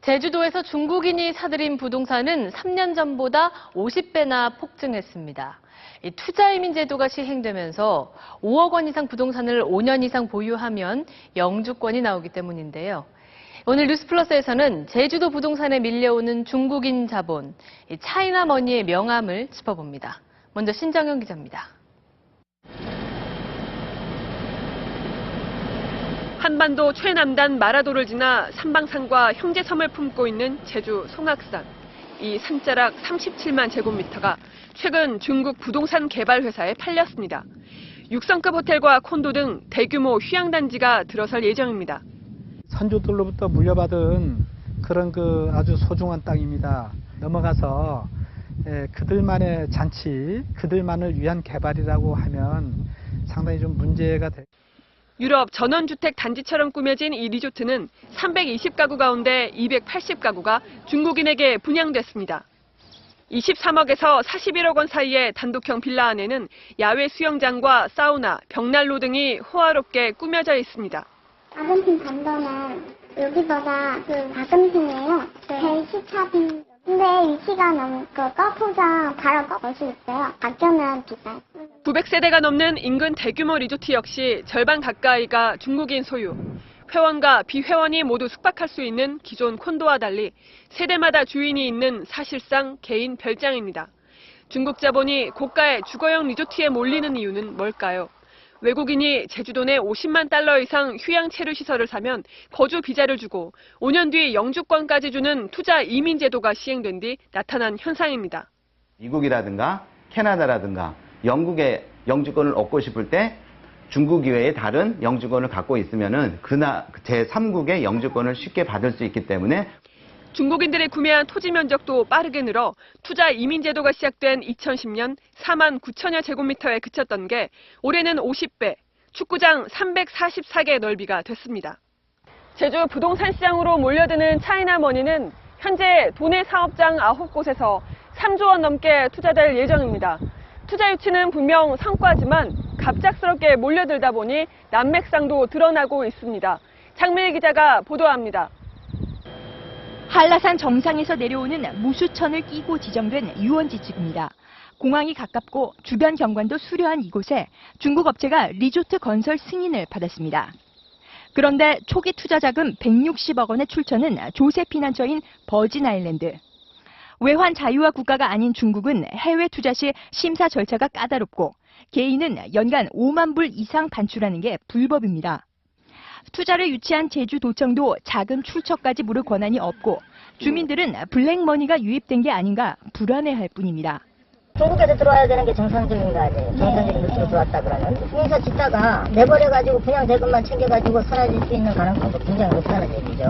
제주도에서 중국인이 사들인 부동산은 3년 전보다 50배나 폭증했습니다. 투자이민 제도가 시행되면서 5억 원 이상 부동산을 5년 이상 보유하면 영주권이 나오기 때문인데요. 오늘 뉴스플러스에서는 제주도 부동산에 밀려오는 중국인 자본, 차이나머니의 명암을 짚어봅니다. 먼저 신정현 기자입니다. 한반도 최남단 마라도를 지나 삼방산과 형제섬을 품고 있는 제주 송악산. 이 산자락 37만 제곱미터가 최근 중국 부동산 개발 회사에 팔렸습니다. 6성급 호텔과 콘도 등 대규모 휴양단지가 들어설 예정입니다. 선조들로부터 물려받은 그런 아주 소중한 땅입니다. 넘어가서 그들만의 잔치, 그들만을 위한 개발이라고 하면 상당히 좀 문제가 될. 유럽 전원주택 단지처럼 꾸며진 이 리조트는 320가구 가운데 280가구가 중국인에게 분양됐습니다. 23억에서 41억 원 사이의 단독형 빌라 안에는 야외 수영장과 사우나, 벽난로 등이 호화롭게 꾸며져 있습니다. 아르헨틴 반도는 여기보다 가끔씩이에요. 벨시차빈. 근데 위치가 너무 거푸장 바로 볼 수 있어요. 가격은 비싸요. 900세대가 넘는 인근 대규모 리조트 역시 절반 가까이가 중국인 소유. 회원과 비회원이 모두 숙박할 수 있는 기존 콘도와 달리 세대마다 주인이 있는 사실상 개인 별장입니다. 중국 자본이 고가의 주거용 리조트에 몰리는 이유는 뭘까요? 외국인이 제주도 내 50만 달러 이상 휴양 체류 시설을 사면 거주 비자를 주고 5년 뒤 영주권까지 주는 투자 이민 제도가 시행된 뒤 나타난 현상입니다. 미국이라든가 캐나다라든가 영국의 영주권을 얻고 싶을 때 중국 이외의 다른 영주권을 갖고 있으면은 제3국의 영주권을 쉽게 받을 수 있기 때문에 중국인들이 구매한 토지 면적도 빠르게 늘어 투자 이민 제도가 시작된 2010년 4만 9천여 제곱미터에 그쳤던 게 올해는 50배, 축구장 344개 넓이가 됐습니다. 제주 부동산 시장으로 몰려드는 차이나머니는 현재 도내 사업장 9곳에서 3조 원 넘게 투자될 예정입니다. 투자 유치는 분명 성과지만 갑작스럽게 몰려들다 보니 난맥상도 드러나고 있습니다. 장미일 기자가 보도합니다. 한라산 정상에서 내려오는 무수천을 끼고 지정된 유원지 지구입니다. 공항이 가깝고 주변 경관도 수려한 이곳에 중국 업체가 리조트 건설 승인을 받았습니다. 그런데 초기 투자 자금 160억 원의 출처는 조세 피난처인 버진 아일랜드. 외환 자유화 국가가 아닌 중국은 해외 투자 시 심사 절차가 까다롭고 개인은 연간 5만 불 이상 반출하는 게 불법입니다. 투자를 유치한 제주도청도 자금 출처까지 물을 권한이 없고 주민들은 블랙머니가 유입된 게 아닌가 불안해할 뿐입니다. 중국에서 들어와야 되는 게 정상적인 거 아니에요. 정상적인 루트로 들어왔다 그러면. 공사 짓다가 내버려가지고 그냥 대금만 챙겨가지고 사라질 수 있는 가능성도 굉장히 높다는 얘기죠.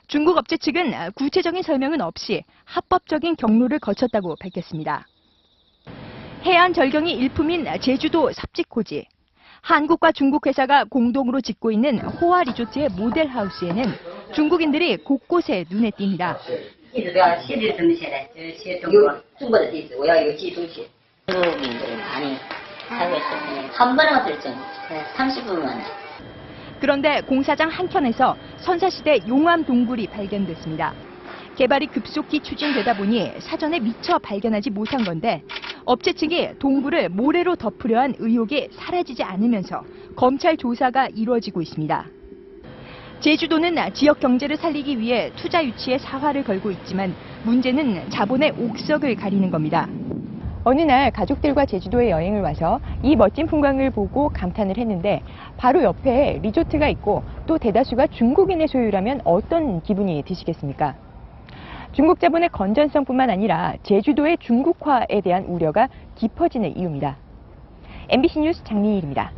중국 업체 측은 구체적인 설명은 없이 합법적인 경로를 거쳤다고 밝혔습니다. 해안 절경이 일품인 제주도 삽지코지. 한국과 중국 회사가 공동으로 짓고 있는 호화 리조트의 모델 하우스에는 중국인들이 곳곳에 눈에 띕니다. 중국인들이 많이 살고 있었으니 한 번에 왔을 30분 만에. 그런데 공사장 한켠에서 선사시대 용암 동굴이 발견됐습니다. 개발이 급속히 추진되다 보니 사전에 미처 발견하지 못한 건데 업체 측이 동굴을 모래로 덮으려 한 의혹이 사라지지 않으면서 검찰 조사가 이루어지고 있습니다. 제주도는 지역 경제를 살리기 위해 투자 유치에 사활을 걸고 있지만 문제는 자본의 옥석을 가리는 겁니다. 어느 날 가족들과 제주도에 여행을 와서 이 멋진 풍광을 보고 감탄을 했는데 바로 옆에 리조트가 있고 또 대다수가 중국인의 소유라면 어떤 기분이 드시겠습니까? 중국 자본의 건전성뿐만 아니라 제주도의 중국화에 대한 우려가 깊어지는 이유입니다. MBC 뉴스 장미일입니다.